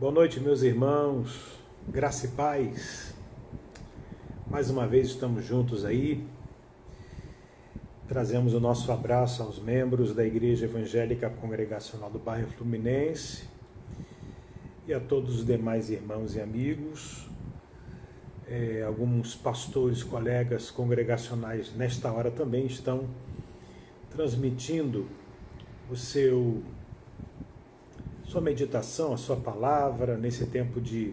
Boa noite, meus irmãos, graça e paz. Mais uma vez estamos juntos aí. Trazemos o nosso abraço aos membros da Igreja Evangélica Congregacional do Bairro Fluminense e a todos os demais irmãos e amigos. Alguns pastores, colegas congregacionais nesta hora também estão transmitindo sua meditação, a sua palavra, nesse tempo de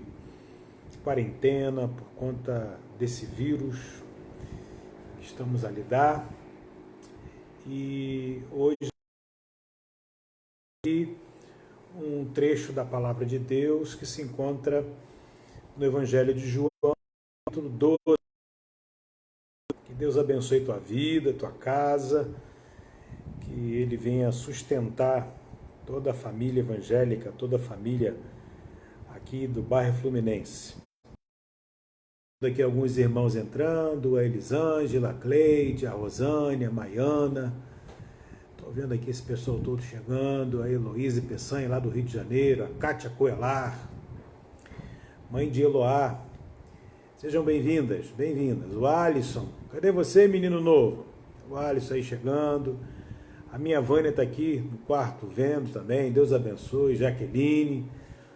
quarentena, por conta desse vírus que estamos a lidar. E hoje, um trecho da Palavra de Deus que se encontra no Evangelho de João, capítulo 12. Que Deus abençoe tua vida, tua casa, que Ele venha sustentar toda a família evangélica, toda a família aqui do bairro Fluminense. Aqui alguns irmãos entrando, a Elisângela, a Cleide, a Rosânia, a Maiana. Estou vendo aqui esse pessoal todo chegando, a Heloísa Peçanha lá do Rio de Janeiro, a Kátia Coelar, mãe de Eloá. Sejam bem-vindas, bem-vindas. O Alisson, cadê você, menino novo? O Alisson aí chegando. A minha Vânia está aqui no quarto vendo também, Deus abençoe. Jaqueline,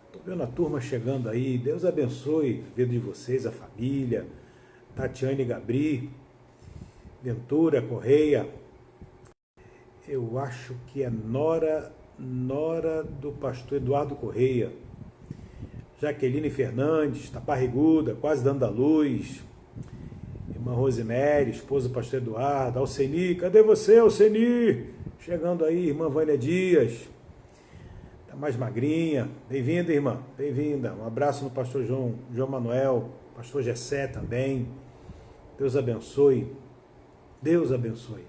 estou vendo a turma chegando aí, Deus abençoe a vida de vocês, a família. Tatiane Gabri, Ventura Correia, eu acho que é nora do pastor Eduardo Correia. Jaqueline Fernandes, está barriguda, quase dando a luz. Irmã Rosemary, esposa do pastor Eduardo. Alceni, cadê você, Alceni? Chegando aí, irmã Vânia Dias, está mais magrinha. Bem-vinda, irmã, bem-vinda. Um abraço no pastor João Manuel, pastor Gessé também. Deus abençoe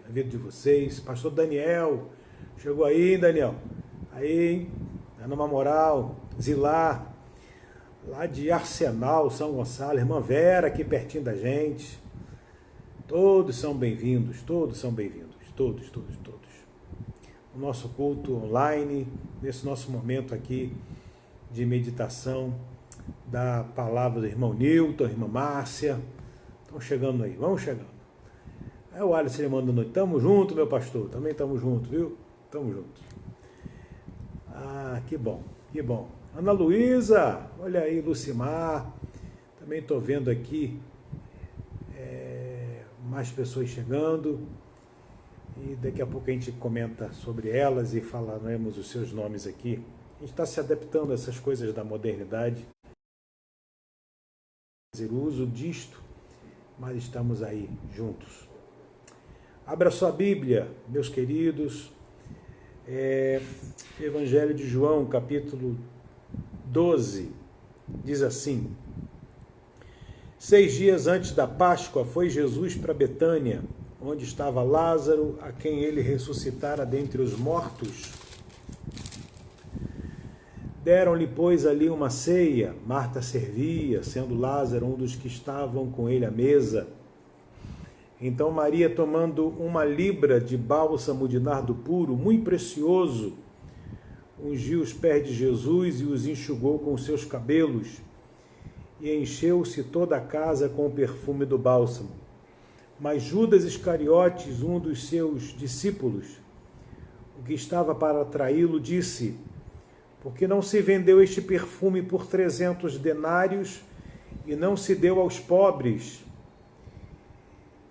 a vida de vocês. Pastor Daniel, chegou aí, Daniel? Aí, dando uma moral. Zilar, lá de Arsenal, São Gonçalo. Irmã Vera, aqui pertinho da gente. Todos são bem-vindos, todos. O nosso culto online, nesse nosso momento aqui de meditação da palavra do irmão Newton, irmã Márcia, estão chegando aí, vamos chegando. O Alisson ele manda noite, tamo junto, meu pastor, também tamo junto, viu? Tamo junto. Ah, que bom. Ana Luísa, olha aí, Lucimar, também estou vendo aqui mais pessoas chegando. E daqui a pouco a gente comenta sobre elas e falaremos os seus nomes aqui. A gente está se adaptando a essas coisas da modernidade, fazer uso disto, mas estamos aí juntos. Abra sua Bíblia, meus queridos, Evangelho de João, capítulo 12, diz assim: 6 dias antes da Páscoa foi Jesus para Betânia, onde estava Lázaro, a quem ele ressuscitara dentre os mortos. Deram-lhe, pois, ali uma ceia. Marta servia, sendo Lázaro um dos que estavam com ele à mesa. Então Maria, tomando 1 libra de bálsamo de nardo puro, muito precioso, ungiu os pés de Jesus e os enxugou com os seus cabelos, e encheu-se toda a casa com o perfume do bálsamo. Mas Judas Iscariotes, um dos seus discípulos, o que estava para traí-lo, disse: por que não se vendeu este perfume por 300 denários e não se deu aos pobres?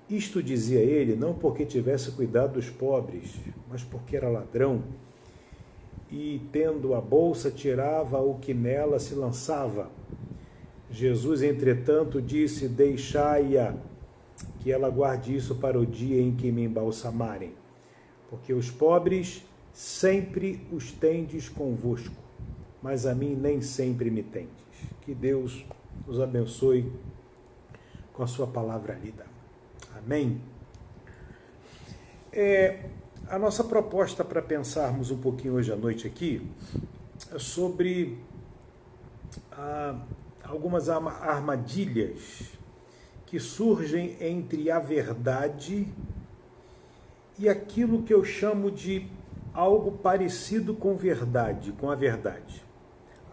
Isto dizia ele, não porque tivesse cuidado dos pobres, mas porque era ladrão, e, tendo a bolsa, tirava o que nela se lançava. Jesus, entretanto, disse: deixai-a, que ela guarde isso para o dia em que me embalsamarem, porque os pobres sempre os tendes convosco, mas a mim nem sempre me tendes. Que Deus os abençoe com a sua palavra lida. Amém? A nossa proposta para pensarmos um pouquinho hoje à noite aqui é sobre algumas armadilhas que surgem entre a verdade e aquilo que eu chamo de algo parecido com verdade, com a verdade.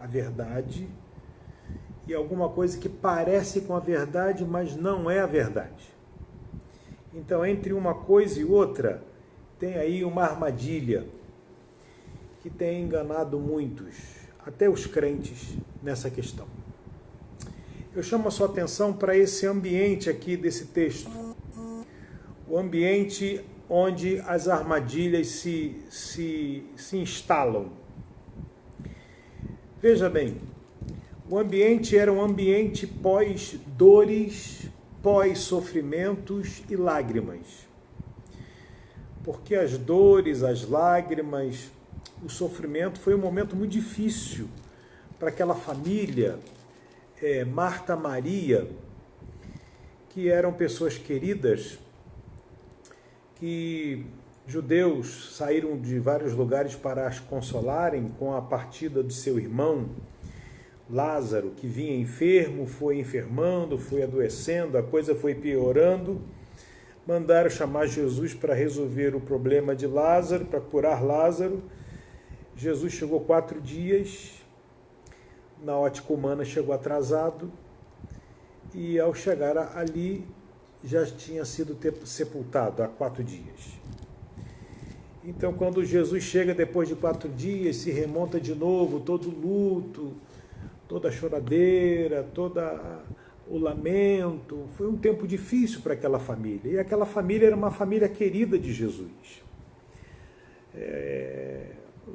a verdade e alguma coisa que parece com a verdade, mas não é a verdade. Então, entre uma coisa e outra, tem aí uma armadilha que tem enganado muitos, até os crentes, nessa questão. Eu chamo a sua atenção para esse ambiente aqui desse texto. O ambiente onde as armadilhas se instalam. Veja bem, o ambiente era um ambiente pós-dores, pós-sofrimentos e lágrimas. Porque as dores, as lágrimas, o sofrimento foi um momento muito difícil para aquela família, Marta, Maria, que eram pessoas queridas, que judeus saíram de vários lugares para as consolarem com a partida de seu irmão, Lázaro, que vinha enfermo, foi enfermando, foi adoecendo, a coisa foi piorando. Mandaram chamar Jesus para resolver o problema de Lázaro, para curar Lázaro. Jesus chegou 4 dias, na ótica humana chegou atrasado, e ao chegar ali já tinha sido sepultado há 4 dias. Então, quando Jesus chega depois de 4 dias, se remonta de novo todo o luto, toda a choradeira, todo o lamento. Foi um tempo difícil para aquela família. E aquela família era uma família querida de Jesus.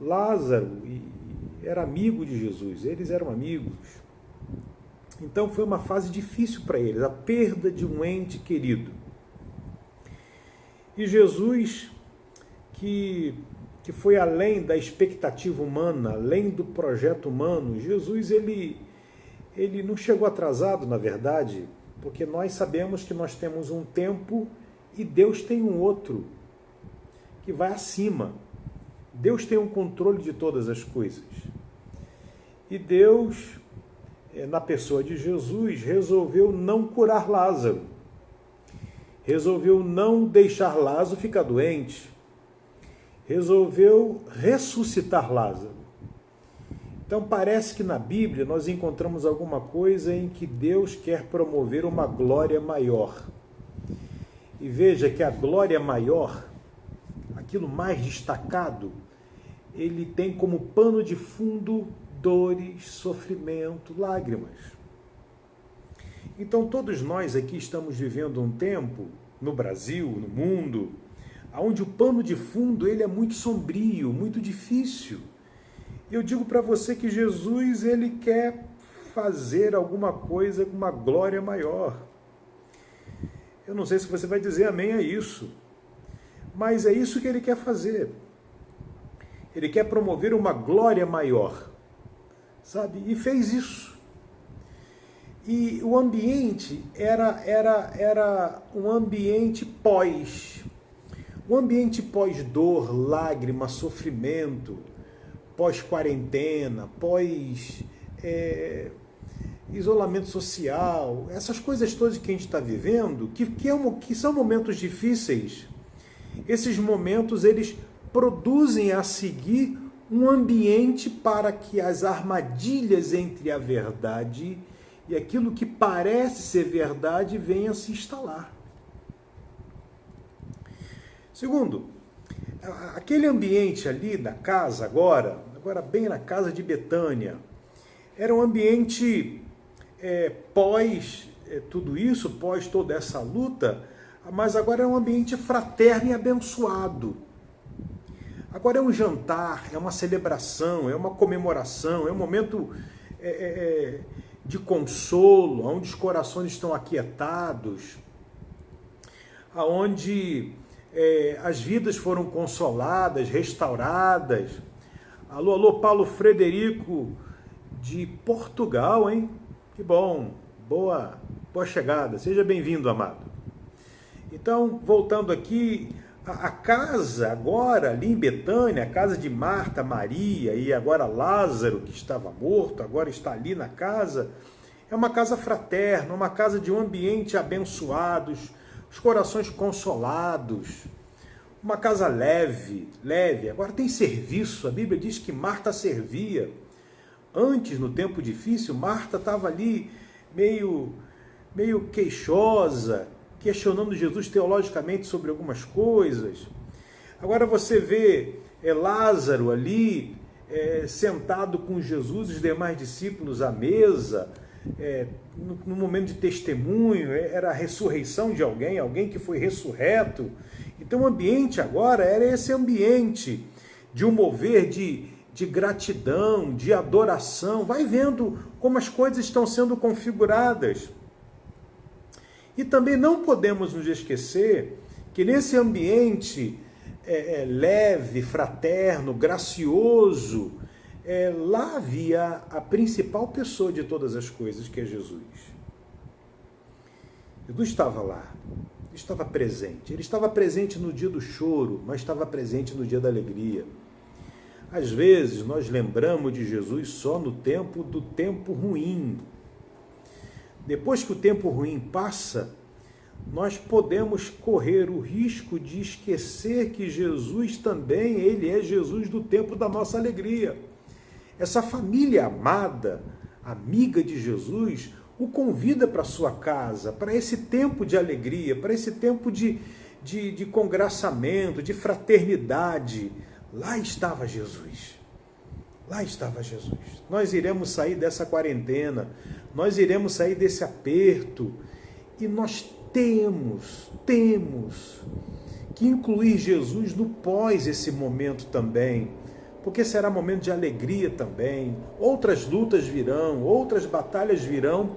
Lázaro era amigo de Jesus, eles eram amigos. Então foi uma fase difícil para eles, a perda de um ente querido. E Jesus, que foi além da expectativa humana, além do projeto humano, Jesus ele não chegou atrasado, na verdade, porque nós sabemos que nós temos um tempo e Deus tem um outro, que vai acima. Deus tem um controle de todas as coisas. E Deus, na pessoa de Jesus, resolveu não curar Lázaro. Resolveu não deixar Lázaro ficar doente. Resolveu ressuscitar Lázaro. Então parece que na Bíblia nós encontramos alguma coisa em que Deus quer promover uma glória maior. E veja que a glória maior, aquilo mais destacado, ele tem como pano de fundo dores, sofrimento, lágrimas. Então todos nós aqui estamos vivendo um tempo, no Brasil, no mundo, onde o pano de fundo ele é muito sombrio, muito difícil. Eu digo para você que Jesus ele quer fazer alguma coisa com uma glória maior. Eu não sei se você vai dizer amém a isso, mas é isso que ele quer fazer. Ele quer promover uma glória maior, sabe? E fez isso. E o ambiente era um ambiente um ambiente pós-dor, lágrima, sofrimento, pós-quarentena, pós-isolamento social, essas coisas todas que a gente está vivendo, que são momentos difíceis. Esses momentos, eles produzem a seguir um ambiente para que as armadilhas entre a verdade e aquilo que parece ser verdade venha a se instalar. Segundo, aquele ambiente ali da casa agora bem na casa de Betânia, era um ambiente pós tudo isso, pós toda essa luta, mas agora é um ambiente fraterno e abençoado. Agora é um jantar, é uma celebração, é uma comemoração, é um momento de consolo, onde os corações estão aquietados, onde as vidas foram consoladas, restauradas. Alô, alô, Paulo Frederico de Portugal, hein? Que bom, boa chegada, seja bem-vindo, amado. Então, voltando aqui, a casa agora, ali em Betânia, a casa de Marta, Maria e agora Lázaro, que estava morto, agora está ali na casa, é uma casa fraterna, uma casa de um ambiente abençoado, os corações consolados, uma casa leve. Agora tem serviço, a Bíblia diz que Marta servia. antes, no tempo difícil, Marta estava ali meio queixosa, questionando Jesus teologicamente sobre algumas coisas. Agora você vê Lázaro ali, sentado com Jesus e os demais discípulos à mesa, no momento de testemunho, era a ressurreição de alguém que foi ressurreto. Então o ambiente agora era esse ambiente de um mover de gratidão, de adoração. Vai vendo como as coisas estão sendo configuradas. E também não podemos nos esquecer que nesse ambiente leve, fraterno, gracioso, lá havia a principal pessoa de todas as coisas, que é Jesus. Jesus estava lá, estava presente. Ele estava presente no dia do choro, mas estava presente no dia da alegria. Às vezes nós lembramos de Jesus só no tempo do tempo ruim. Depois que o tempo ruim passa, nós podemos correr o risco de esquecer que Jesus também, ele é Jesus do tempo da nossa alegria. Essa família amada, amiga de Jesus, o convida para sua casa, para esse tempo de alegria, para esse tempo de congraçamento, de fraternidade. Lá estava Jesus. Lá estava Jesus. Nós iremos sair dessa quarentena, nós iremos sair desse aperto, e nós temos que incluir Jesus no pós esse momento também, porque será momento de alegria também. Outras lutas virão, outras batalhas virão,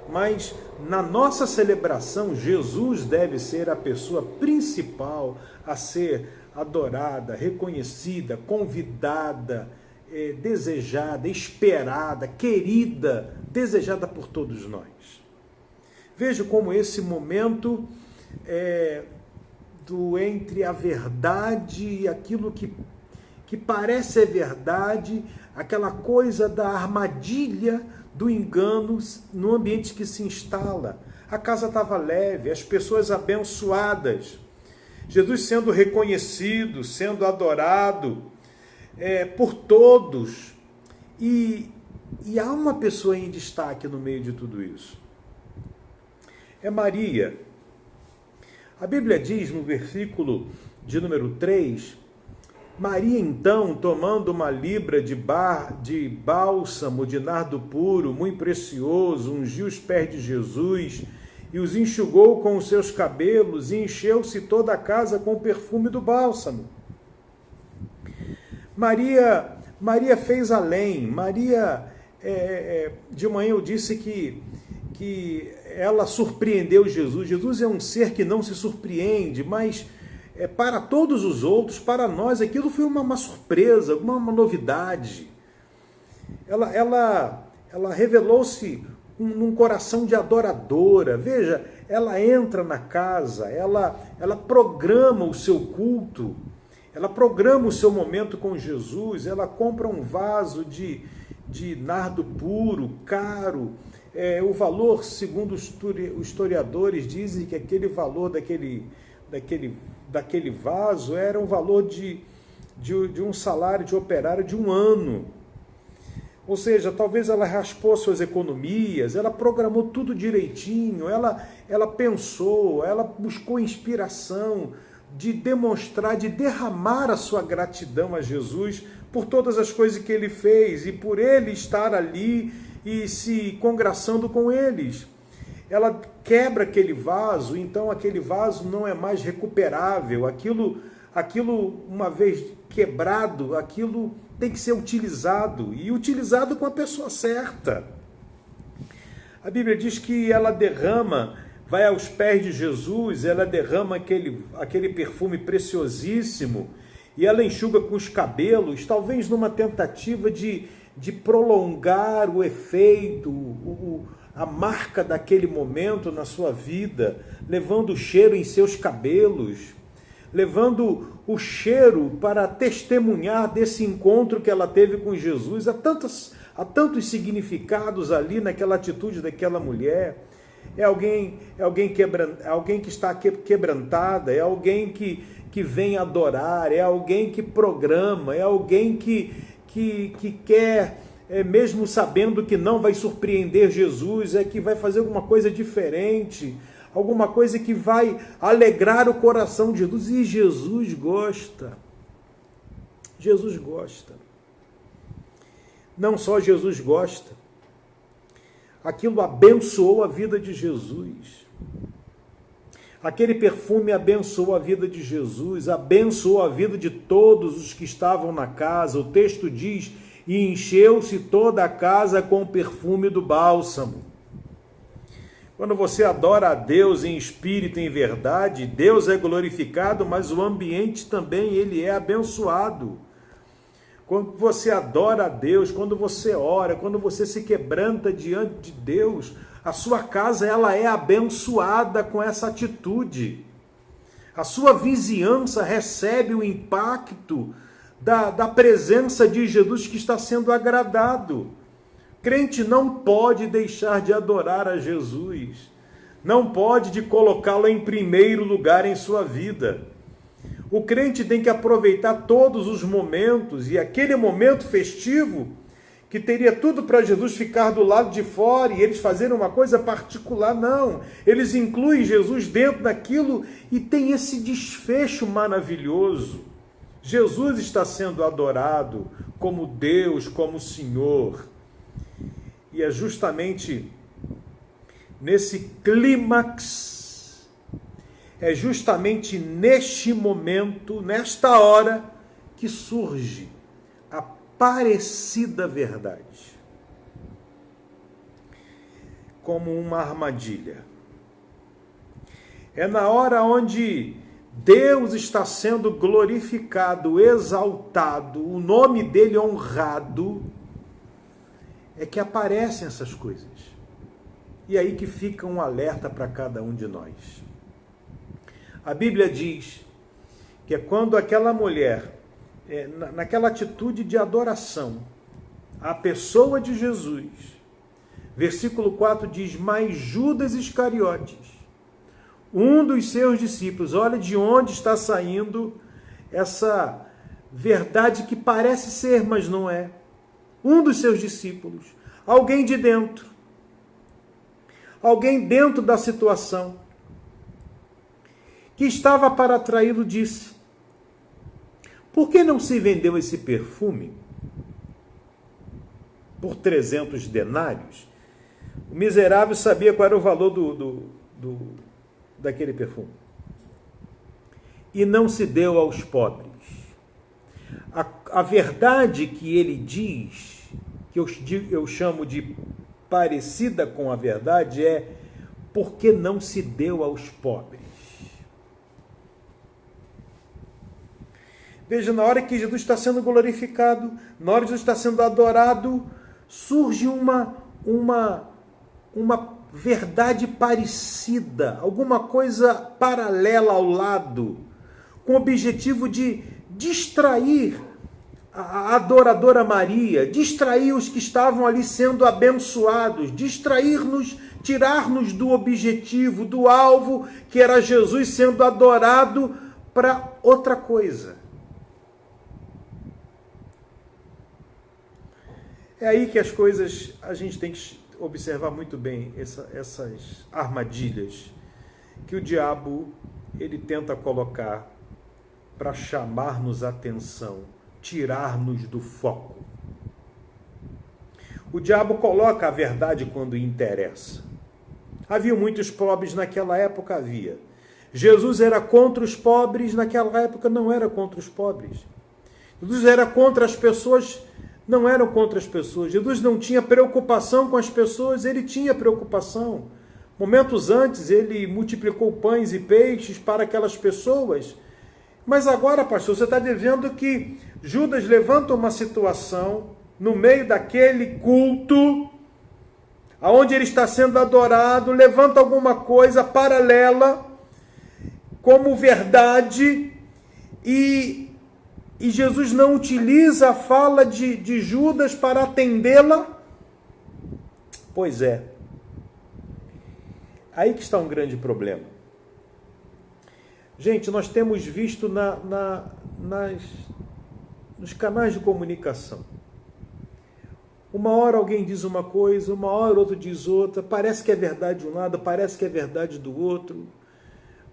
mas na nossa celebração, Jesus deve ser a pessoa principal a ser adorada, reconhecida, convidada, desejada, esperada, querida, desejada por todos nós. Veja como esse momento entre a verdade e aquilo que parece ser verdade, aquela coisa da armadilha, do engano no ambiente que se instala. A casa estava leve, as pessoas abençoadas, Jesus sendo reconhecido, sendo adorado por todos. E há uma pessoa em destaque no meio de tudo isso. É Maria. A Bíblia diz no versículo de número 3, Maria então, tomando uma libra de bálsamo de nardo puro, muito precioso, ungiu os pés de Jesus e os enxugou com os seus cabelos, e encheu-se toda a casa com o perfume do bálsamo. Maria fez além. Maria, de manhã eu disse que ela surpreendeu Jesus. Jesus é um ser que não se surpreende, mas para todos os outros, para nós, aquilo foi uma surpresa, uma novidade. Ela revelou-se num coração de adoradora. Veja, ela entra na casa, ela programa o seu culto, ela programa o seu momento com Jesus, ela compra um vaso de nardo puro, caro. O valor, segundo os historiadores, dizem que aquele valor daquele vaso era um valor de um salário de operário de um ano. Ou seja, talvez ela raspou suas economias, ela programou tudo direitinho, ela pensou, ela buscou inspiração de demonstrar, de derramar a sua gratidão a Jesus por todas as coisas que ele fez e por ele estar ali e se congraçando com eles. Ela quebra aquele vaso, então aquele vaso não é mais recuperável. Aquilo uma vez quebrado, aquilo tem que ser utilizado, e utilizado com a pessoa certa. A Bíblia diz que ela derrama, vai aos pés de Jesus, ela derrama aquele perfume preciosíssimo, e ela enxuga com os cabelos, talvez numa tentativa de prolongar o efeito, a marca daquele momento na sua vida, levando o cheiro em seus cabelos, levando o cheiro para testemunhar desse encontro que ela teve com Jesus. Há tantos significados ali naquela atitude daquela mulher. É alguém que está quebrantada, é alguém que vem adorar, é alguém que programa, é alguém que quer mesmo sabendo que não vai surpreender Jesus, é que vai fazer alguma coisa diferente, alguma coisa que vai alegrar o coração de Jesus. E Jesus gosta. Jesus gosta. Não só Jesus gosta, aquilo abençoou a vida de Jesus. Aquele perfume abençoou a vida de Jesus, abençoou a vida de todos os que estavam na casa. O texto diz: e encheu-se toda a casa com o perfume do bálsamo. Quando você adora a Deus em espírito e em verdade, Deus é glorificado, mas o ambiente também ele é abençoado. Quando você adora a Deus, quando você ora, quando você se quebranta diante de Deus, a sua casa ela é abençoada com essa atitude. A sua vizinhança recebe o impacto da presença de Jesus que está sendo agradado. Crente não pode deixar de adorar a Jesus, não pode de colocá-lo em primeiro lugar em sua vida. O crente tem que aproveitar todos os momentos, e aquele momento festivo, que teria tudo para Jesus ficar do lado de fora e eles fazerem uma coisa particular, não. Eles incluem Jesus dentro daquilo e tem esse desfecho maravilhoso. Jesus está sendo adorado como Deus, como Senhor. E é justamente nesse clímax, é justamente neste momento, nesta hora, que surge a parecida verdade. Como uma armadilha. É na hora onde Deus está sendo glorificado, exaltado, o nome dele honrado, é que aparecem essas coisas. E aí que fica um alerta para cada um de nós. A Bíblia diz que é quando aquela mulher, naquela atitude de adoração, a pessoa de Jesus, versículo 4 diz: mas Judas Iscariotes, um dos seus discípulos, olha de onde está saindo essa verdade que parece ser, mas não é. Um dos seus discípulos, alguém de dentro, alguém dentro da situação, que estava para traí-lo, disse: por que não se vendeu esse perfume por 300 denários? O miserável sabia qual era o valor daquele perfume. E não se deu aos pobres. A verdade que ele diz, que eu chamo de parecida com a verdade, é: porque não se deu aos pobres. Veja, na hora que Jesus está sendo glorificado, na hora que Jesus está sendo adorado, surge uma verdade parecida, alguma coisa paralela ao lado, com o objetivo de distrair a adoradora Maria, distrair os que estavam ali sendo abençoados, distrair-nos, tirar-nos do objetivo, do alvo, que era Jesus sendo adorado, para outra coisa. É aí que as coisas, a gente tem que observar muito bem essas armadilhas que o diabo ele tenta colocar para chamar-nos a atenção, tirar-nos do foco. O diabo coloca a verdade quando interessa. Havia muitos pobres naquela época, havia. Jesus era contra os pobres, naquela época não era contra os pobres. Jesus era contra as pessoas, não eram contra as pessoas. Jesus não tinha preocupação com as pessoas, ele tinha preocupação. Momentos antes, ele multiplicou pães e peixes para aquelas pessoas. Mas agora, pastor, você está dizendo que Judas levanta uma situação no meio daquele culto, aonde ele está sendo adorado, levanta alguma coisa paralela, como verdade, e Jesus não utiliza a fala de Judas para atendê-la? Pois é. Aí que está um grande problema. Gente, nós temos visto nos canais de comunicação Uma hora alguém diz uma coisa, uma hora outro diz outra, parece que é verdade de um lado, parece que é verdade do outro,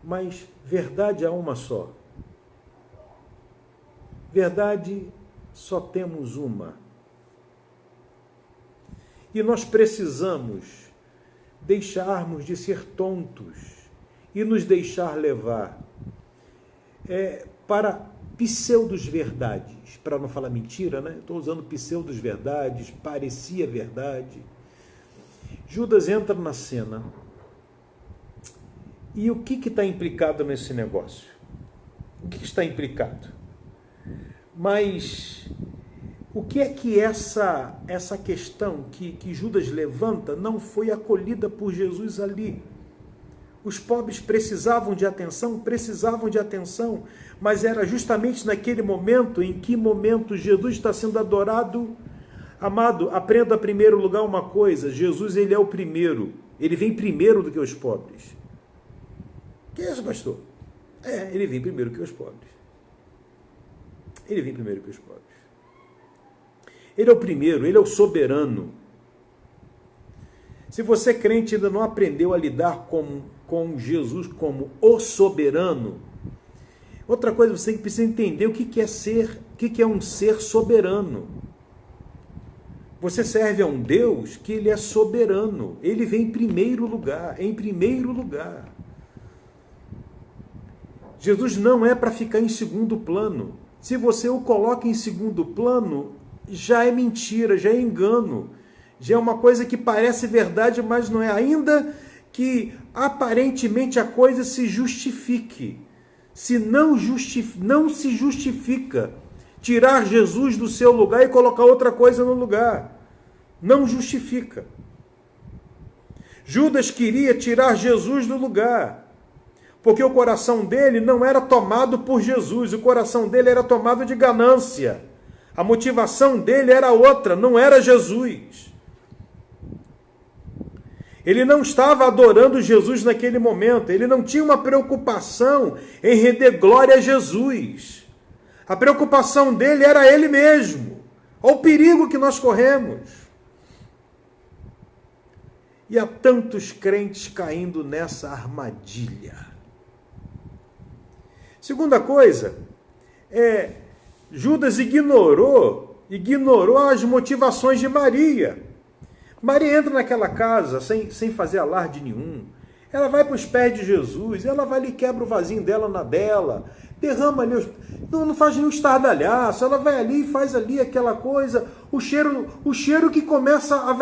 mas verdade há uma só. Verdade só temos uma. E nós precisamos deixarmos de ser tontos e nos deixar levar para pseudos-verdades, para não falar mentira, né? Estou usando pseudos-verdades, parecia verdade. Judas entra na cena. E o que está implicado nesse negócio? O que está implicado? Mas o que é que essa questão que Judas levanta não foi acolhida por Jesus ali? Os pobres precisavam de atenção, mas era justamente naquele momento, em que momento Jesus está sendo adorado. Amado, aprenda em primeiro lugar uma coisa, Jesus ele é o primeiro, ele vem primeiro do que os pobres. Que é isso, pastor? Ele vem primeiro que os pobres. Ele vem primeiro que os pobres. Ele é o primeiro, ele é o soberano. Se você crente ainda não aprendeu a lidar com Jesus como o soberano, outra coisa você precisa entender o que é um ser soberano. Você serve a um Deus que ele é soberano, ele vem em primeiro lugar. Jesus não é para ficar em segundo plano. Se você o coloca em segundo plano, já é mentira, já é engano, já é uma coisa que parece verdade, mas não é, ainda que aparentemente a coisa se justifique. Se não se justifica tirar Jesus do seu lugar e colocar outra coisa no lugar. Não justifica. Judas queria tirar Jesus do lugar, porque o coração dele não era tomado por Jesus, o coração dele era tomado de ganância. A motivação dele era outra, não era Jesus. Ele não estava adorando Jesus naquele momento, ele não tinha uma preocupação em render glória a Jesus. A preocupação dele era ele mesmo. Olha o perigo que nós corremos. E há tantos crentes caindo nessa armadilha. Segunda coisa, Judas ignorou as motivações de Maria. Maria entra naquela casa sem fazer alarde nenhum. Ela vai para os pés de Jesus, ela vai ali, quebra o vasinho dela na dela, derrama ali, não faz nenhum estardalhaço, ela vai ali e faz ali aquela coisa, o cheiro que começa a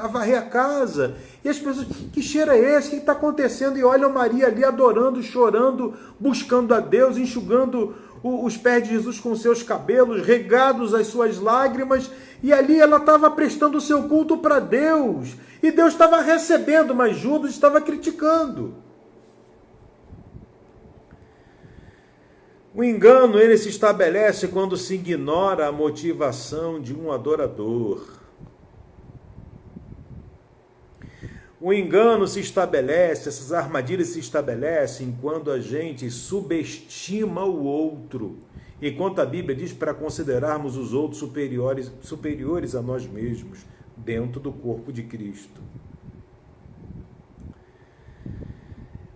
varrer a casa. E as pessoas, que cheiro é esse? O que está acontecendo? E olham Maria ali adorando, chorando, buscando a Deus, enxugando os pés de Jesus com seus cabelos, regados as suas lágrimas, e ali ela estava prestando o seu culto para Deus, e Deus estava recebendo, mas Judas estava criticando. O engano, ele se estabelece quando se ignora a motivação de um adorador. O engano se estabelece, essas armadilhas se estabelecem quando a gente subestima o outro. Enquanto a Bíblia diz para considerarmos os outros superiores a nós mesmos, dentro do corpo de Cristo.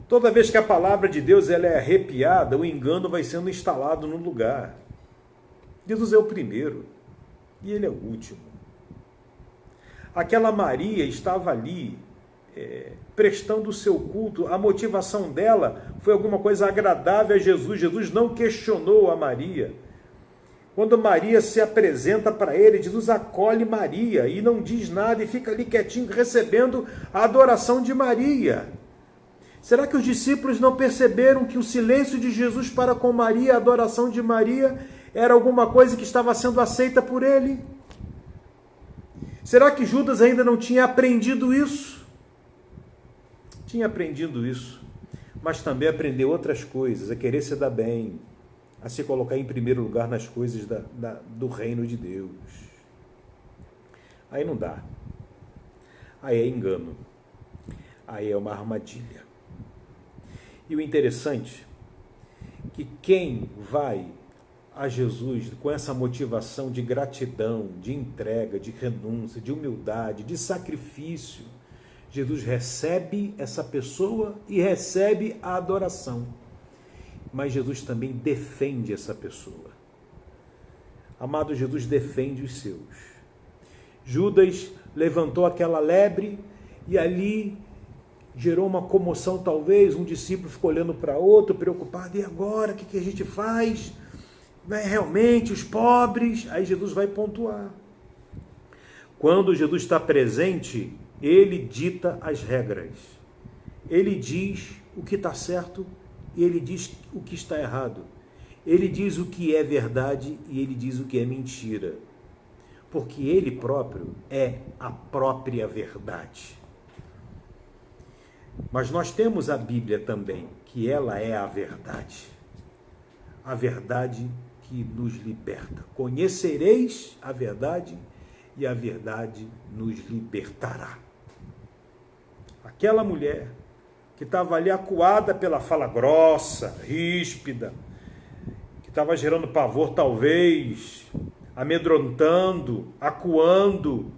Toda vez que a palavra de Deus ela é arrepiada, o engano vai sendo instalado no lugar. Jesus é o primeiro e ele é o último. Aquela Maria estava ali, prestando o seu culto, a motivação dela foi alguma coisa agradável a Jesus. Jesus não questionou a Maria. Quando Maria se apresenta para ele, Jesus acolhe Maria e não diz nada e fica ali quietinho recebendo a adoração de Maria. Será que os discípulos não perceberam que o silêncio de Jesus para com Maria, a adoração de Maria, era alguma coisa que estava sendo aceita por ele? Será que Judas ainda não tinha aprendido isso? Tinha aprendido isso, mas também aprendeu outras coisas, a querer se dar bem, a se colocar em primeiro lugar nas coisas do reino de Deus. Aí não dá. Aí é engano. Aí é uma armadilha. E o interessante é que quem vai a Jesus com essa motivação de gratidão, de entrega, de renúncia, de humildade, de sacrifício, Jesus recebe essa pessoa e recebe a adoração. Mas Jesus também defende essa pessoa. Amado, Jesus defende os seus. Judas levantou aquela lebre e ali gerou uma comoção, talvez. Um discípulo ficou olhando para outro, preocupado. E agora, o que a gente faz? Realmente, os pobres? Aí Jesus vai pontuar. Quando Jesus está presente, ele dita as regras. Ele diz o que está certo e ele diz o que está errado. Ele diz o que é verdade e ele diz o que é mentira. Porque ele próprio é a própria verdade. Mas nós temos a Bíblia também, que ela é a verdade. A verdade que nos liberta. Conhecereis a verdade e a verdade nos libertará. Aquela mulher que estava ali acuada pela fala grossa, ríspida, que estava gerando pavor talvez, amedrontando, acuando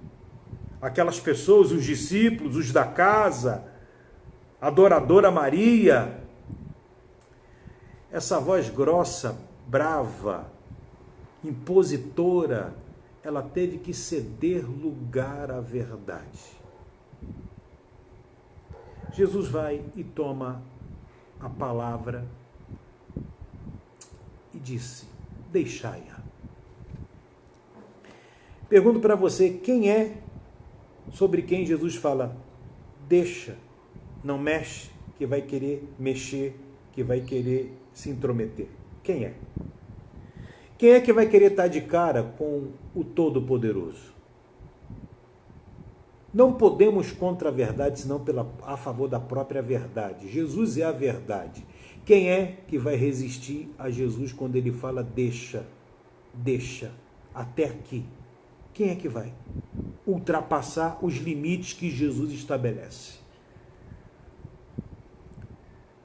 aquelas pessoas, os discípulos, os da casa, a adoradora Maria. Essa voz grossa, brava, impositora, ela teve que ceder lugar à verdade. Jesus vai e toma a palavra e disse: deixai-a. Pergunto para você, quem é sobre quem Jesus fala, deixa, não mexe, que vai querer mexer, que vai querer se intrometer? Quem é? Quem é que vai querer estar de cara com o Todo-Poderoso? Não podemos contra a verdade, senão a favor da própria verdade. Jesus é a verdade. Quem é que vai resistir a Jesus quando ele fala deixa, até aqui? Quem é que vai ultrapassar os limites que Jesus estabelece?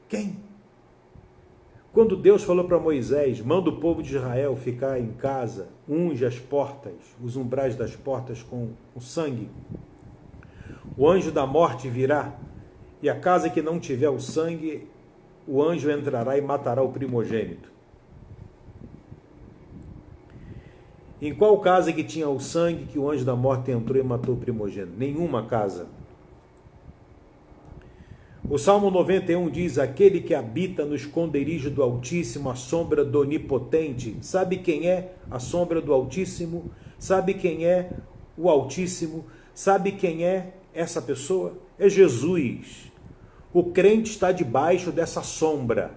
Quem? Quando Deus falou para Moisés, manda o povo de Israel ficar em casa, unge as portas, os umbrais das portas com o sangue, o anjo da morte virá, e a casa que não tiver o sangue, o anjo entrará e matará o primogênito. Em qual casa que tinha o sangue que o anjo da morte entrou e matou o primogênito? Nenhuma casa. O Salmo 91 diz: aquele que habita no esconderijo do Altíssimo, a sombra do Onipotente. Sabe quem é a sombra do Altíssimo? Sabe quem é o Altíssimo? Sabe quem é essa pessoa? É Jesus. O crente está debaixo dessa sombra.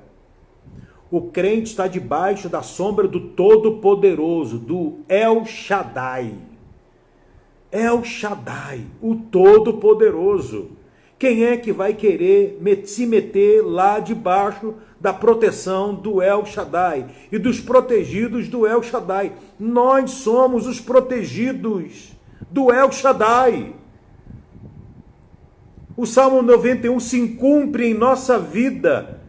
O crente está debaixo da sombra do Todo-Poderoso, do El Shaddai. El Shaddai, o Todo-Poderoso. Quem é que vai querer se meter lá debaixo da proteção do El Shaddai e dos protegidos do El Shaddai? Nós somos os protegidos do El Shaddai. O Salmo 91 se cumpre em nossa vida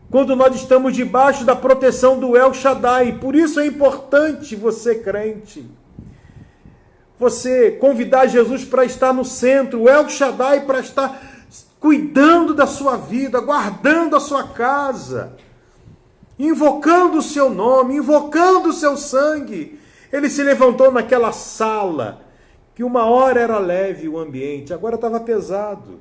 quando nós estamos debaixo da proteção do El Shaddai. Por isso é importante você, crente, você convidar Jesus para estar no centro, o El Shaddai para estar cuidando da sua vida, guardando a sua casa, invocando o seu nome, invocando o seu sangue. Ele se levantou naquela sala, que uma hora era leve o ambiente, agora estava pesado.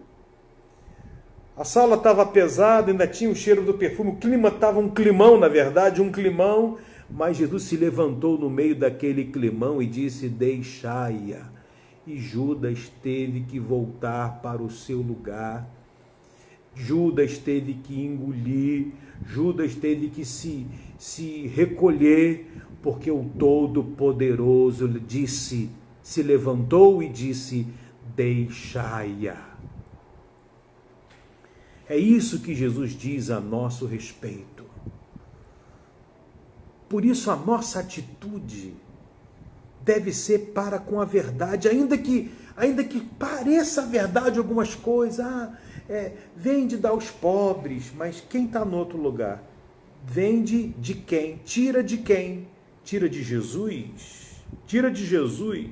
A sala estava pesada, ainda tinha o cheiro do perfume, o clima estava um climão, na verdade, um climão, mas Jesus se levantou no meio daquele climão e disse: deixai-a. E Judas teve que voltar para o seu lugar, Judas teve que engolir, Judas teve que se recolher, porque o Todo-Poderoso disse, se levantou e disse: deixai-a. É isso que Jesus diz a nosso respeito. Por isso a nossa atitude deve ser para com a verdade, ainda que pareça verdade algumas coisas. Vende dar aos pobres, mas quem está no outro lugar? Vende de quem? Tira de quem? tira de Jesus, tira de Jesus,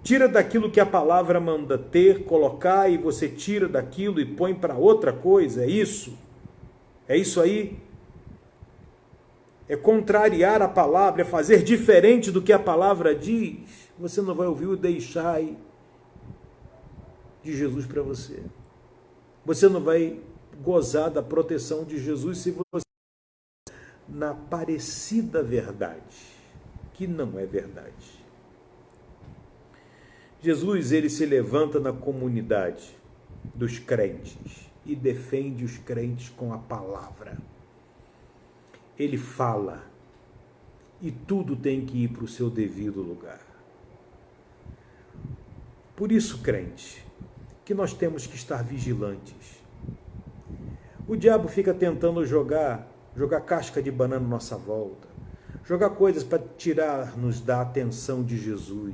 tira daquilo que a palavra manda ter, colocar, e você tira daquilo e põe para outra coisa, é isso? É isso aí? É contrariar a palavra, é fazer diferente do que a palavra diz. Você não vai ouvir o deixai de Jesus para você. Você não vai gozar da proteção de Jesus se você na parecida verdade, que não é verdade. Jesus, ele se levanta na comunidade dos crentes e defende os crentes com a palavra. Ele fala e tudo tem que ir para o seu devido lugar. Por isso, crente, que nós temos que estar vigilantes. O diabo fica tentando jogar casca de banana à nossa volta, jogar coisas para tirar-nos da atenção de Jesus.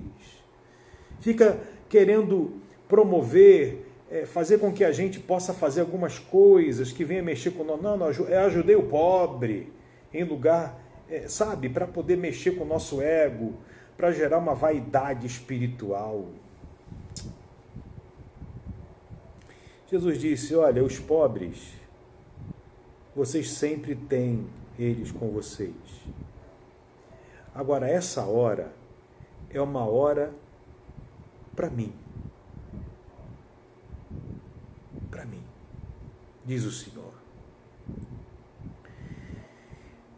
Fica querendo promover, fazer com que a gente possa fazer algumas coisas que venham mexer com nós. Não, ajudei o pobre em lugar, sabe, para poder mexer com o nosso ego, para gerar uma vaidade espiritual. Jesus disse, olha, os pobres, vocês sempre têm eles com vocês. Agora, essa hora é uma hora para mim. Para mim, diz o Senhor.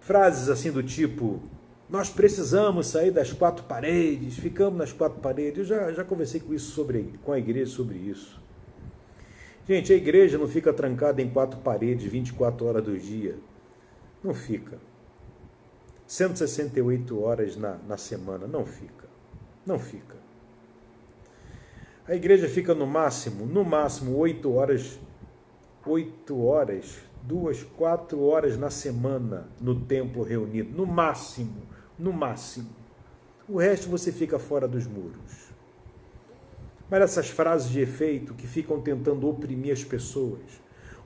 Frases assim do tipo, nós precisamos sair das quatro paredes, ficamos nas quatro paredes. Eu já conversei com a igreja sobre isso. Gente, a igreja não fica trancada em quatro paredes 24 horas do dia. Não fica. 168 horas na semana. Não fica. Não fica. A igreja fica no máximo 8 horas, 4 horas na semana no templo reunido. No máximo. No máximo. O resto você fica fora dos muros. Mas essas frases de efeito que ficam tentando oprimir as pessoas.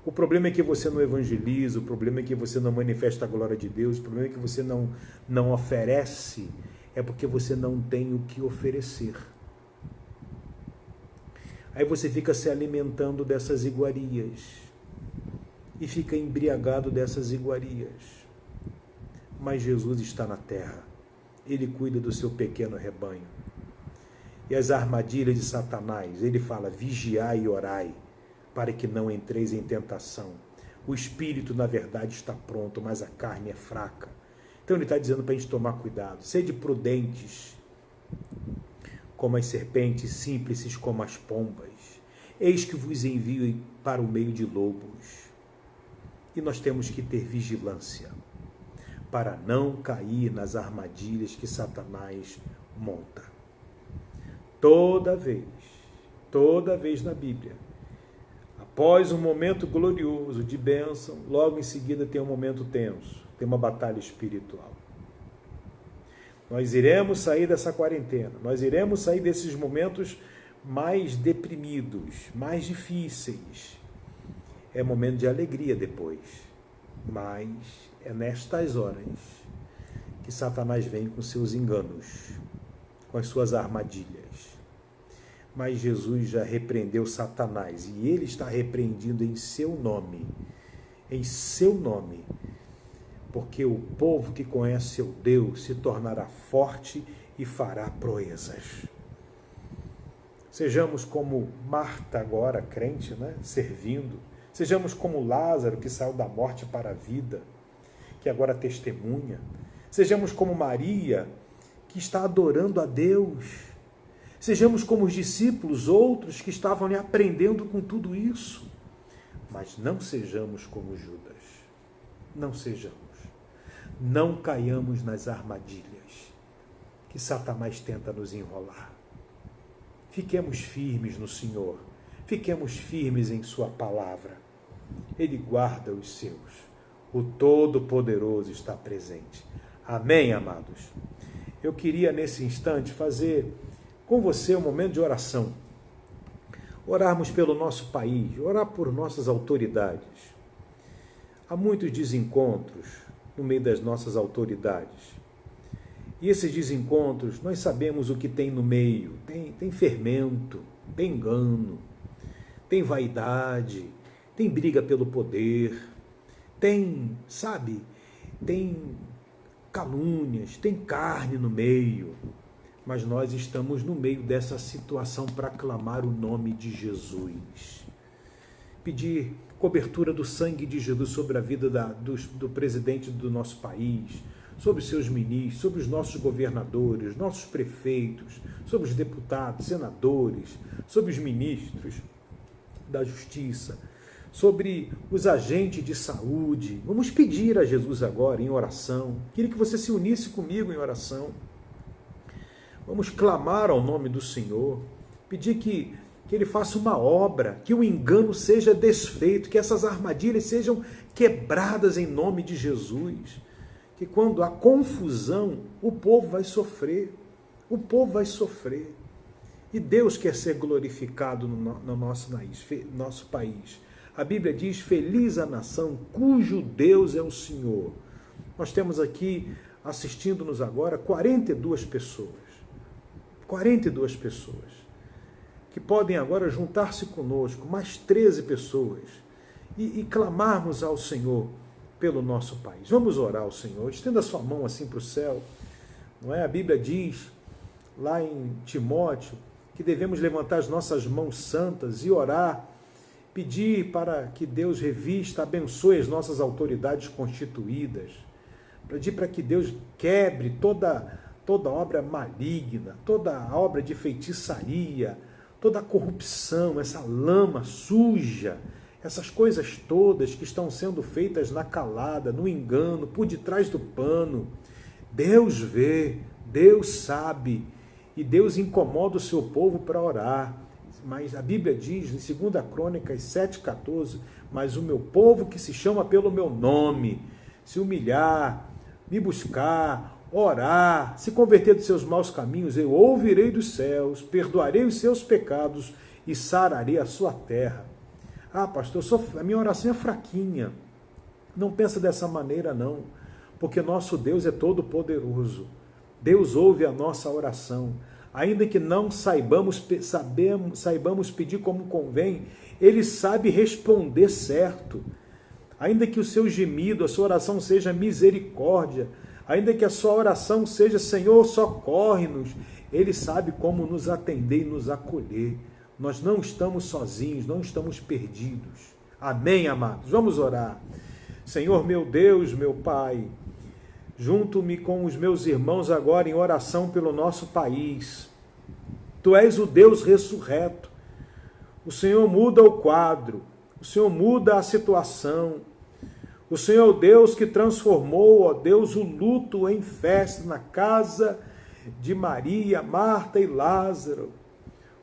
O problema é que você não evangeliza, o problema é que você não manifesta a glória de Deus, o problema é que você não oferece, é porque você não tem o que oferecer. Aí você fica se alimentando dessas iguarias e fica embriagado dessas iguarias. Mas Jesus está na terra, Ele cuida do seu pequeno rebanho. E as armadilhas de Satanás, ele fala, vigiai e orai, para que não entreis em tentação. O espírito, na verdade, está pronto, mas a carne é fraca. Então ele está dizendo para a gente tomar cuidado. Sede prudentes, como as serpentes, simples como as pombas. Eis que vos envio para o meio de lobos. E nós temos que ter vigilância, para não cair nas armadilhas que Satanás monta. Toda vez na Bíblia, após um momento glorioso de bênção, logo em seguida tem um momento tenso, tem uma batalha espiritual. Nós iremos sair dessa quarentena, nós iremos sair desses momentos mais deprimidos, mais difíceis. É momento de alegria depois, mas é nestas horas que Satanás vem com seus enganos, com as suas armadilhas. Mas Jesus já repreendeu Satanás e ele está repreendido em seu nome, porque o povo que conhece seu Deus se tornará forte e fará proezas. Sejamos como Marta agora, crente, né? Servindo. Sejamos como Lázaro, que saiu da morte para a vida, que agora testemunha. Sejamos como Maria, que está adorando a Deus. Sejamos como os discípulos, outros que estavam ali aprendendo com tudo isso. Mas não sejamos como Judas. Não sejamos. Não caiamos nas armadilhas que Satanás tenta nos enrolar. Fiquemos firmes no Senhor. Fiquemos firmes em sua palavra. Ele guarda os seus. O Todo-Poderoso está presente. Amém, amados? Eu queria, nesse instante, fazer com você um momento de oração. Orarmos pelo nosso país, orar por nossas autoridades. Há muitos desencontros no meio das nossas autoridades. E esses desencontros, nós sabemos o que tem no meio. Tem fermento, tem engano, tem vaidade, tem briga pelo poder, tem calúnias, tem carne no meio. Mas nós estamos no meio dessa situação para clamar o nome de Jesus. Pedir cobertura do sangue de Jesus sobre a vida do presidente do nosso país, sobre os seus ministros, sobre os nossos governadores, nossos prefeitos, sobre os deputados, senadores, sobre os ministros da justiça, sobre os agentes de saúde. Vamos pedir a Jesus agora em oração. Queria que você se unisse comigo em oração. Vamos clamar ao nome do Senhor, pedir que Ele faça uma obra, que o engano seja desfeito, que essas armadilhas sejam quebradas em nome de Jesus. Que quando há confusão, o povo vai sofrer. O povo vai sofrer. E Deus quer ser glorificado no nosso país. A Bíblia diz, feliz a nação cujo Deus é o Senhor. Nós temos aqui, assistindo-nos agora, 42 pessoas. 42 pessoas. Que podem agora juntar-se conosco, mais 13 pessoas. E clamarmos ao Senhor pelo nosso país. Vamos orar ao Senhor. Estenda a sua mão assim para o céu. Não é? A Bíblia diz, lá em Timóteo, que devemos levantar as nossas mãos santas e orar, pedir para que Deus revista, abençoe as nossas autoridades constituídas, pedir para que Deus quebre toda obra maligna, toda obra de feitiçaria, toda a corrupção, essa lama suja, essas coisas todas que estão sendo feitas na calada, no engano, por detrás do pano. Deus vê, Deus sabe, e Deus incomoda o seu povo para orar. Mas a Bíblia diz, em 2 Crônicas 7,14, mas o meu povo que se chama pelo meu nome, se humilhar, me buscar, orar, se converter dos seus maus caminhos, eu ouvirei dos céus, perdoarei os seus pecados e sararei a sua terra. Ah, pastor, a minha oração é fraquinha. Não pensa dessa maneira, não, porque nosso Deus é todo-poderoso. Deus ouve a nossa oração. Ainda que não saibamos pedir como convém, Ele sabe responder certo. Ainda que o seu gemido, a sua oração seja misericórdia, ainda que a sua oração seja, Senhor, socorre-nos, Ele sabe como nos atender e nos acolher. Nós não estamos sozinhos, não estamos perdidos. Amém, amados? Vamos orar. Senhor, meu Deus, meu Pai, junto-me com os meus irmãos agora em oração pelo nosso país. Tu és o Deus ressurreto. O Senhor muda o quadro. O Senhor muda a situação. O Senhor é o Deus que transformou, ó Deus, o luto em festa na casa de Maria, Marta e Lázaro.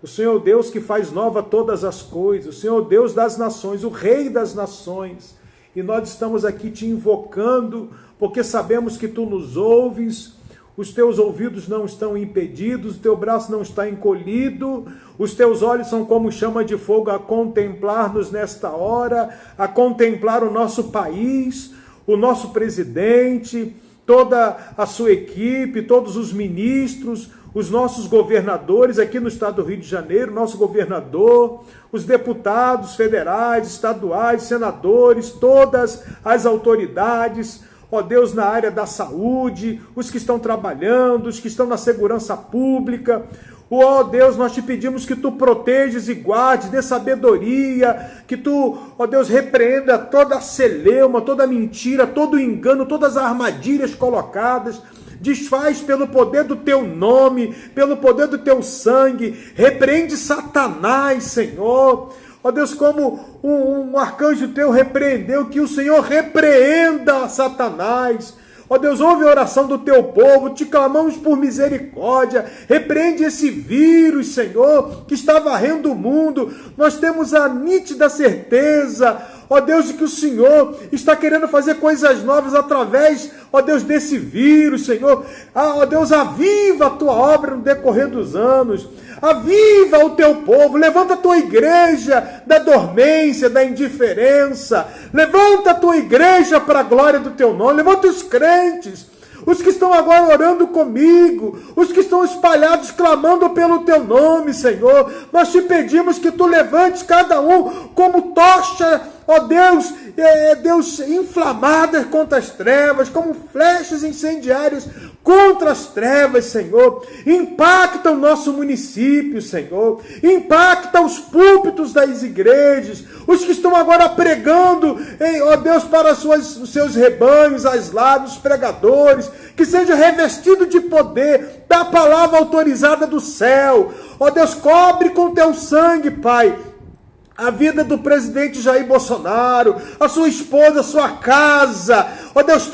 O Senhor é o Deus que faz nova todas as coisas. O Senhor é o Deus das nações, o Rei das nações. E nós estamos aqui te invocando, porque sabemos que tu nos ouves, os teus ouvidos não estão impedidos, o teu braço não está encolhido, os teus olhos são como chama de fogo a contemplar-nos nesta hora, a contemplar o nosso país, o nosso presidente, toda a sua equipe, todos os ministros, os nossos governadores aqui no estado do Rio de Janeiro, nosso governador, os deputados federais, estaduais, senadores, todas as autoridades, ó Deus, na área da saúde, os que estão trabalhando, os que estão na segurança pública. Ó Deus, nós te pedimos que tu proteges e guardes, dê sabedoria, que tu, ó Deus, repreenda toda a celeuma, toda a mentira, todo o engano, todas as armadilhas colocadas. Desfaz pelo poder do teu nome, pelo poder do teu sangue, repreende Satanás, Senhor. Ó Deus, como um arcanjo teu repreendeu, que o Senhor repreenda Satanás. Ó Deus, ouve a oração do teu povo, te clamamos por misericórdia, repreende esse vírus, Senhor, que está varrendo o mundo. Nós temos a nítida certeza, ó Deus, de que o Senhor está querendo fazer coisas novas através, ó Deus, desse vírus, Senhor. Ó Deus, aviva a tua obra no decorrer dos anos, aviva o teu povo, levanta a tua igreja da dormência, da indiferença, levanta a tua igreja para a glória do teu nome, levanta os crentes, os que estão agora orando comigo, os que estão espalhados clamando pelo teu nome, Senhor. Nós te pedimos que tu levantes cada um como tocha, ó Deus, Deus, inflamadas contra as trevas, como flechas incendiárias contra as trevas, Senhor. Impacta o nosso município, Senhor. Impacta os púlpitos das igrejas, os que estão agora pregando, ó Deus, para os seus rebanhos, as lábios, os pregadores, que seja revestido de poder da palavra autorizada do céu. Ó Deus, cobre com teu sangue, Pai, a vida do presidente Jair Bolsonaro, a sua esposa, a sua casa. Ó Deus,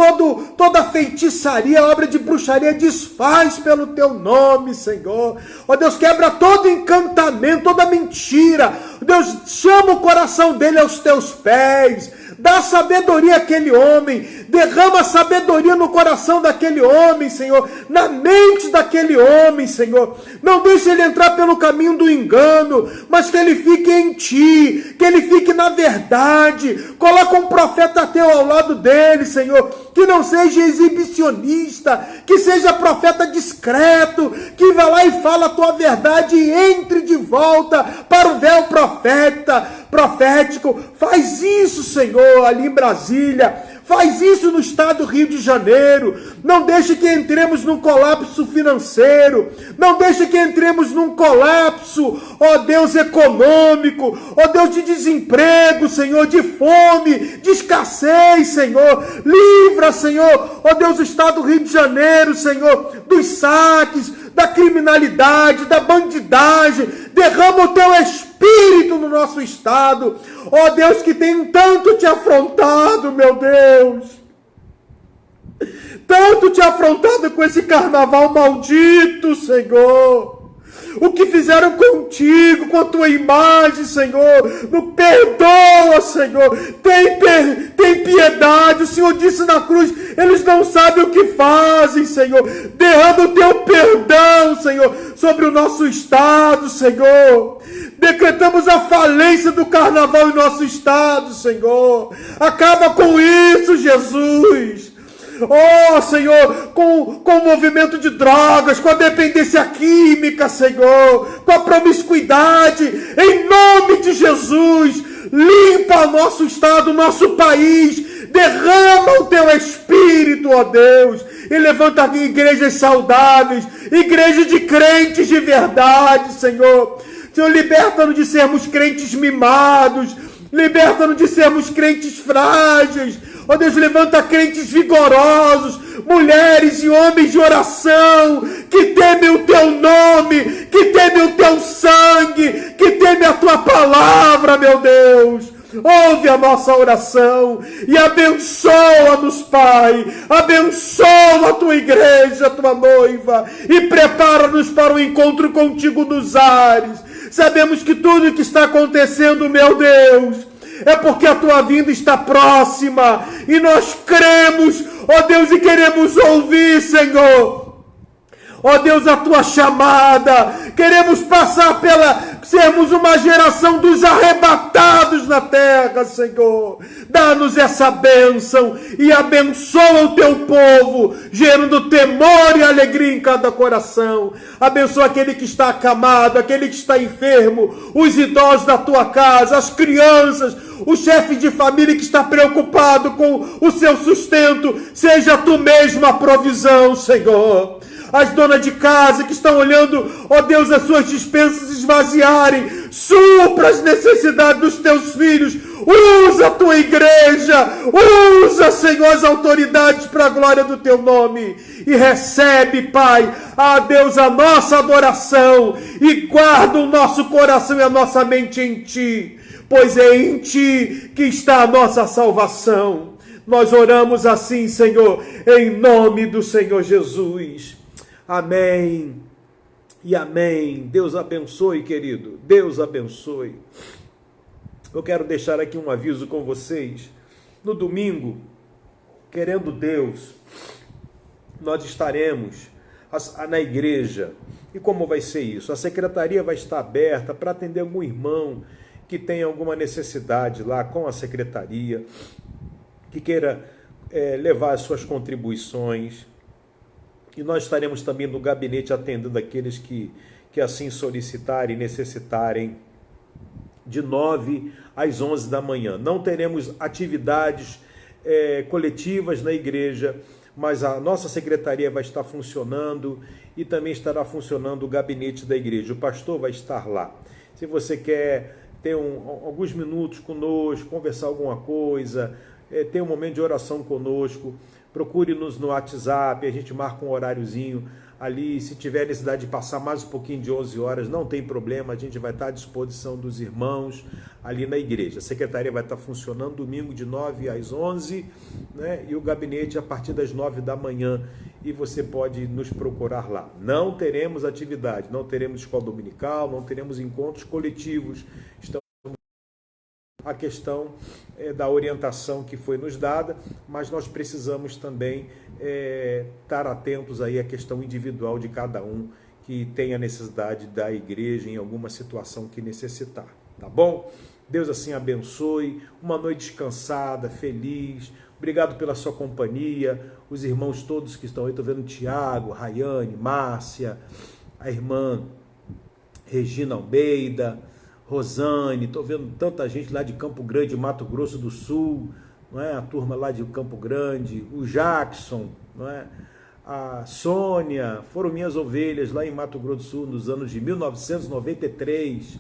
toda feitiçaria, obra de bruxaria, desfaz pelo teu nome, Senhor. Ó Deus, quebra todo encantamento, toda mentira. Deus, chama o coração dele aos teus pés. Dá sabedoria àquele homem, derrama sabedoria no coração daquele homem, Senhor, na mente daquele homem, Senhor. Não deixe ele entrar pelo caminho do engano, mas que ele fique em ti, que ele fique na verdade. Coloca um profeta teu ao lado dele, Senhor, que não seja exibicionista, que seja profeta discreto, que vá lá e fala a tua verdade e entre de volta para o véu profético. Faz isso, Senhor, ali em Brasília. Faz isso no estado do Rio de Janeiro. Não deixe que entremos num colapso financeiro. Não deixe que entremos num colapso, ó Deus, econômico. Ó Deus, de desemprego, Senhor, de fome, de escassez, Senhor. Livra, Senhor, ó Deus, o estado do Rio de Janeiro, Senhor, dos saques, da criminalidade, da bandidagem. Derrama o teu espírito no nosso estado. Ó Deus, que tem tanto te afrontado, meu Deus. Tanto te afrontado com esse carnaval maldito, Senhor. O que fizeram contigo, com a tua imagem, Senhor. Não perdoa, Senhor. Tem piedade. O Senhor disse na cruz, eles não sabem o que fazem, Senhor. Derrama o teu perdão, Senhor, sobre o nosso estado, Senhor. Decretamos a falência do carnaval em nosso estado, Senhor. Acaba com isso, Jesus. Oh, Senhor, com o movimento de drogas, com a dependência química, Senhor, com a promiscuidade, em nome de Jesus, limpa o nosso estado, o nosso país, derrama o teu espírito, ó Deus, e levanta aqui igrejas saudáveis, igrejas de crentes de verdade, Senhor. Senhor, liberta-nos de sermos crentes mimados, liberta-nos de sermos crentes frágeis. Ó Deus, levanta crentes vigorosos, mulheres e homens de oração, que temem o teu nome, que temem o teu sangue, que temem a tua palavra, meu Deus. Ouve a nossa oração e abençoa-nos, Pai. Abençoa a tua igreja, a tua noiva, e prepara-nos para o encontro contigo nos ares. Sabemos que tudo que está acontecendo, meu Deus, é porque a tua vinda está próxima, e nós cremos, ó Deus, e queremos ouvir, Senhor, ó Deus, a tua chamada. Queremos passar sermos uma geração dos arrebatados na terra, Senhor. Dá-nos essa bênção e abençoa o teu povo, gerando temor e alegria em cada coração. Abençoa aquele que está acamado, aquele que está enfermo, os idosos da tua casa, as crianças, o chefe de família que está preocupado com o seu sustento. Seja tu mesmo a provisão, Senhor. As donas de casa que estão olhando, ó Deus, as suas despensas esvaziarem, supra as necessidades dos teus filhos. Usa a tua igreja, usa, Senhor, as autoridades para a glória do teu nome. E recebe, Pai, a Deus, a nossa adoração, e guarda o nosso coração e a nossa mente em ti, pois é em ti que está a nossa salvação. Nós oramos assim, Senhor, em nome do Senhor Jesus. Amém e amém. Deus abençoe, querido. Deus abençoe. Eu quero deixar aqui um aviso com vocês. No domingo, querendo Deus, nós estaremos na igreja. E como vai ser isso? A secretaria vai estar aberta para atender algum irmão que tenha alguma necessidade lá com a secretaria, que queira levar as suas contribuições. E nós estaremos também no gabinete atendendo aqueles que assim solicitarem e necessitarem, de 9 às 11 da manhã. Não teremos atividades coletivas na igreja, mas a nossa secretaria vai estar funcionando e também estará funcionando o gabinete da igreja. O pastor vai estar lá. Se você quer ter alguns minutos conosco, conversar alguma coisa, ter um momento de oração conosco, procure-nos no WhatsApp, a gente marca um horáriozinho ali. Se tiver necessidade de passar mais um pouquinho de 11 horas, não tem problema, a gente vai estar à disposição dos irmãos ali na igreja. A secretaria vai estar funcionando domingo de 9 às 11, né? E o gabinete a partir das 9 da manhã, e você pode nos procurar lá. Não teremos atividade, não teremos escola dominical, não teremos encontros coletivos. A questão da orientação que foi nos dada, mas nós precisamos também estar atentos aí à questão individual de cada um que tem a necessidade da igreja em alguma situação que necessitar, tá bom? Deus assim abençoe, uma noite descansada, feliz. Obrigado pela sua companhia, os irmãos todos que estão aí, estou vendo Tiago, Rayane, Márcia, a irmã Regina Almeida, Rosane, estou vendo tanta gente lá de Campo Grande, Mato Grosso do Sul, não é? A turma lá de Campo Grande, o Jackson, não é? A Sônia, foram minhas ovelhas lá em Mato Grosso do Sul nos anos de 1993,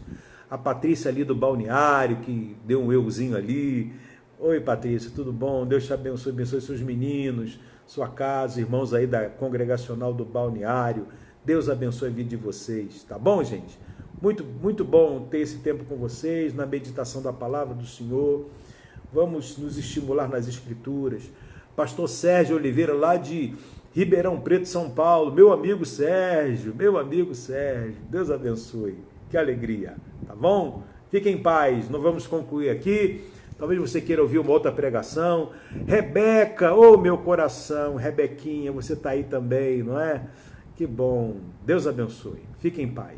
a Patrícia ali do Balneário, que deu um euzinho ali. Oi Patrícia, tudo bom? Deus te abençoe, abençoe seus meninos, sua casa, irmãos aí da Congregacional do Balneário, Deus abençoe a vida de vocês, tá bom, gente? Muito, muito bom ter esse tempo com vocês, na meditação da palavra do Senhor. Vamos nos estimular nas Escrituras. Pastor Sérgio Oliveira, lá de Ribeirão Preto, São Paulo. Meu amigo Sérgio, Deus abençoe. Que alegria, tá bom? Fique em paz, nós vamos concluir aqui. Talvez você queira ouvir uma outra pregação. Rebeca, meu coração, Rebequinha, você está aí também, não é? Que bom, Deus abençoe. Fique em paz.